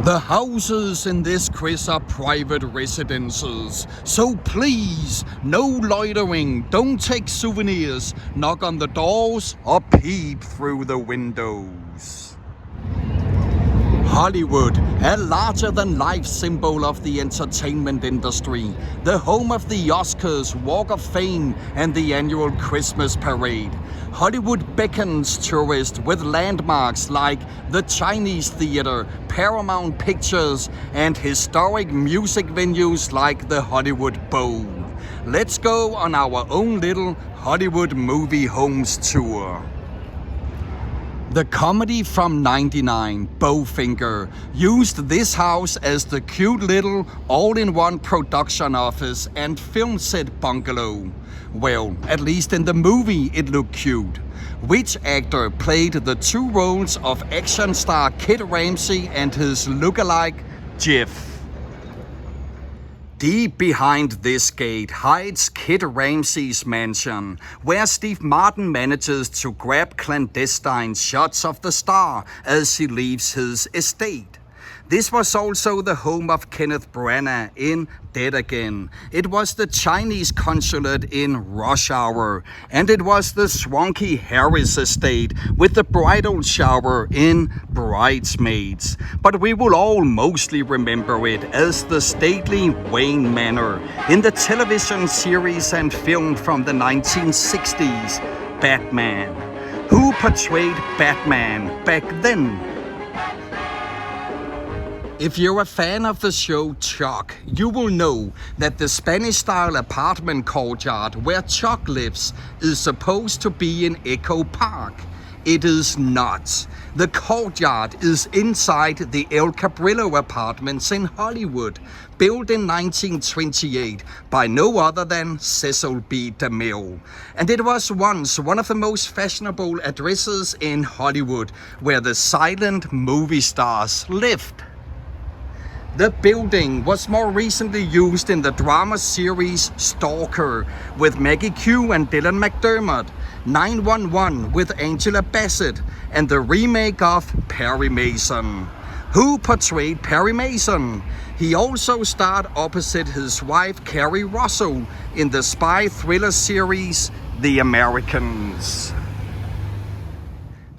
The houses in this quiz are private residences, so please, no loitering, don't take souvenirs, knock on the doors or peep through the windows. Hollywood, a larger-than-life symbol of the entertainment industry, the home of the Oscars, Walk of Fame and the annual Christmas parade. Hollywood beckons tourists with landmarks like the Chinese Theater, Paramount Pictures and historic music venues like the Hollywood Bowl. Let's go on our own little Hollywood movie homes tour. The comedy from '99, Bowfinger, used this house as the cute little all-in-one production office and film set bungalow. Well, at least in the movie it looked cute. Which actor played the two roles of action star Kid Ramsey and his lookalike, Jeff? Deep behind this gate hides Kid Ramsey's mansion, where Steve Martin manages to grab clandestine shots of the star as he leaves his estate. This was also the home of Kenneth Branagh in Dead Again. It was the Chinese consulate in Rush Hour. And it was the swanky Harris estate with the bridal shower in Bridesmaids. But we will all mostly remember it as the stately Wayne Manor in the television series and film from the 1960s, Batman. Who portrayed Batman back then? If you're a fan of the show Chuck, you will know that the Spanish-style apartment courtyard where Chuck lives is supposed to be in Echo Park. It is not. The courtyard is inside the El Cabrillo apartments in Hollywood, built in 1928 by no other than Cecil B. DeMille. And it was once one of the most fashionable addresses in Hollywood, where the silent movie stars lived. The building was more recently used in the drama series Stalker with Maggie Q and Dylan McDermott, 911 with Angela Bassett, and the remake of Perry Mason. Who portrayed Perry Mason? He also starred opposite his wife Carrie Russell in the spy thriller series The Americans.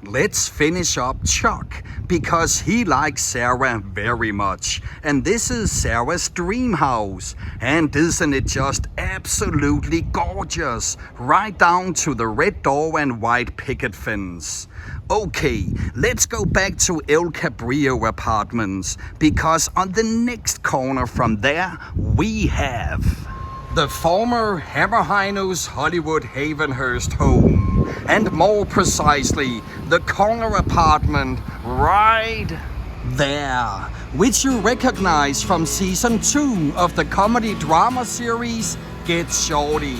Let's finish up Chuck, because he likes Sarah very much. And this is Sarah's dream house. And isn't it just absolutely gorgeous? Right down to the red door and white picket fence. Okay, let's go back to El Cabrillo Apartments, because on the next corner from there, we have the former Hammerheinos Hollywood Havenhurst home. And more precisely, the corner apartment right there, which you recognize from season 2 of the comedy drama series Get Shorty.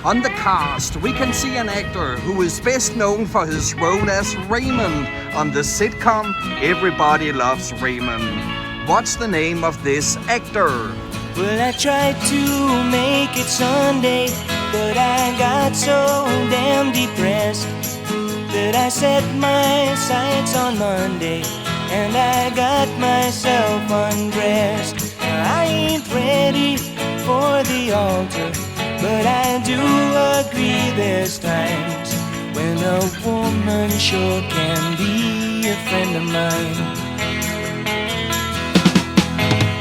On the cast, we can see an actor who is best known for his role as Raymond on the sitcom Everybody Loves Raymond. What's the name of this actor? Well, I tried to make it Sunday, but I got so damn depressed that I set my sights on Monday and I got myself undressed. I ain't ready for the altar, but I do agree there's times when a woman sure can be a friend of mine.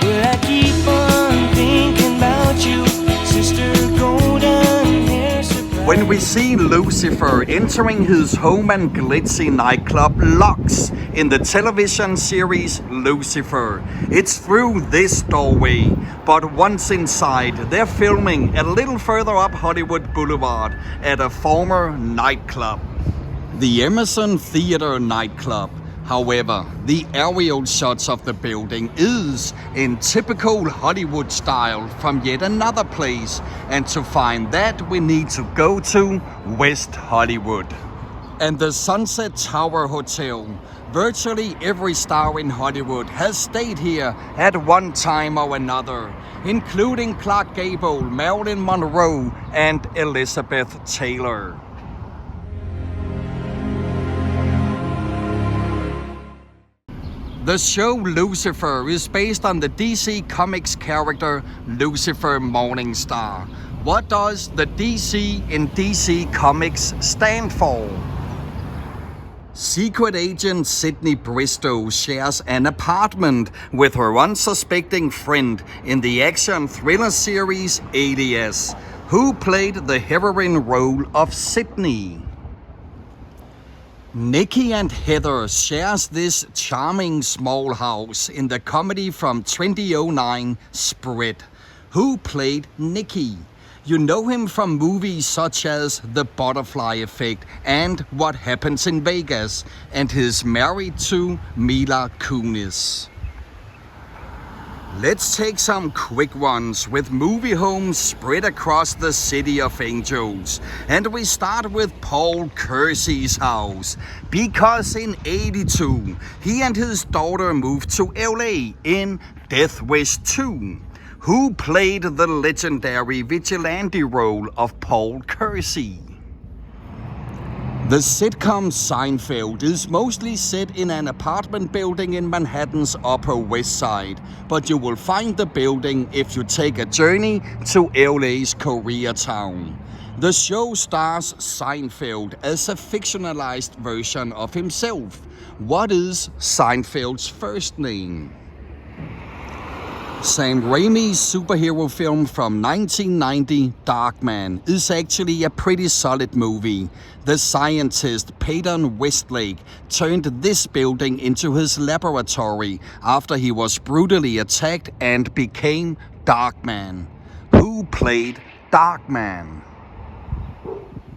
Well, I keep on thinking about you, Sister Golden Hair Surprise. When we see Lucifer entering his home and glitzy nightclub Lux in the television series Lucifer, it's through this doorway. But once inside, they're filming a little further up Hollywood Boulevard at a former nightclub, the Emerson Theater nightclub. However, the aerial shots of the building is in typical Hollywood style from yet another place, and to find that we need to go to West Hollywood. And the Sunset Tower Hotel. Virtually every star in Hollywood has stayed here at one time or another, including Clark Gable, Marilyn Monroe, and Elizabeth Taylor. The show Lucifer is based on the DC Comics character Lucifer Morningstar. What does the DC in DC Comics stand for? Secret agent Sydney Bristow shares an apartment with her unsuspecting friend in the action thriller series Alias. Who played the heroine role of Sydney? Nikki and Heather shares this charming small house in the comedy from 2009 Split. Who played Nikki? You know him from movies such as The Butterfly Effect and What Happens in Vegas, and he's married to Mila Kunis. Let's take some quick ones with movie homes spread across the City of Angels. And we start with Paul Kersey's house, because in '82 he and his daughter moved to LA in Death Wish 2. Who played the legendary vigilante role of Paul Kersey? The sitcom Seinfeld is mostly set in an apartment building in Manhattan's Upper West Side, but you will find the building if you take a journey to LA's Koreatown. The show stars Seinfeld as a fictionalized version of himself. What is Seinfeld's first name? Sam Raimi's superhero film from 1990, Darkman, is actually a pretty solid movie. The scientist Peyton Westlake turned this building into his laboratory after he was brutally attacked and became Darkman. Who played Darkman?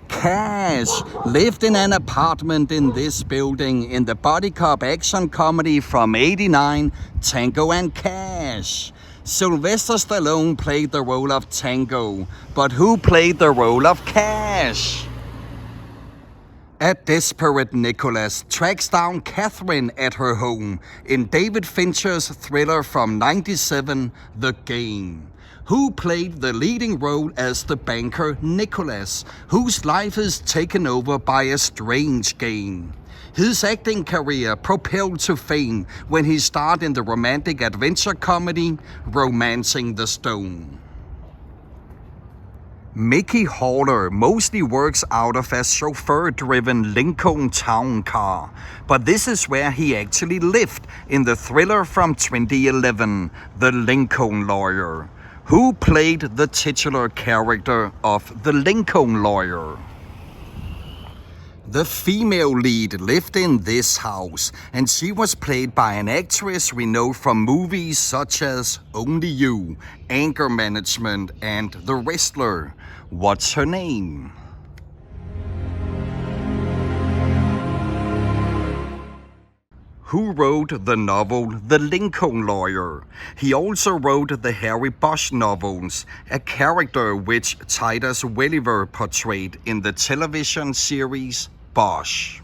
Cash lived in an apartment in this building in the buddy cop action comedy from '89, Tango and Cash. Sylvester Stallone played the role of Tango, but who played the role of Cash? A desperate Nicholas tracks down Catherine at her home in David Fincher's thriller from '97, The Game. Who played the leading role as the banker Nicholas, whose life is taken over by a strange game? His acting career propelled to fame when he starred in the romantic adventure comedy Romancing the Stone. Mickey Haller mostly works out of a chauffeur-driven Lincoln Town car, but this is where he actually lived in the thriller from 2011, The Lincoln Lawyer. Who played the titular character of the Lincoln Lawyer? The female lead lived in this house, and she was played by an actress we know from movies such as Only You, Anger Management, and The Wrestler. What's her name? Who wrote the novel The Lincoln Lawyer? He also wrote the Harry Bosch novels, a character which Titus Welliver portrayed in the television series Bosch.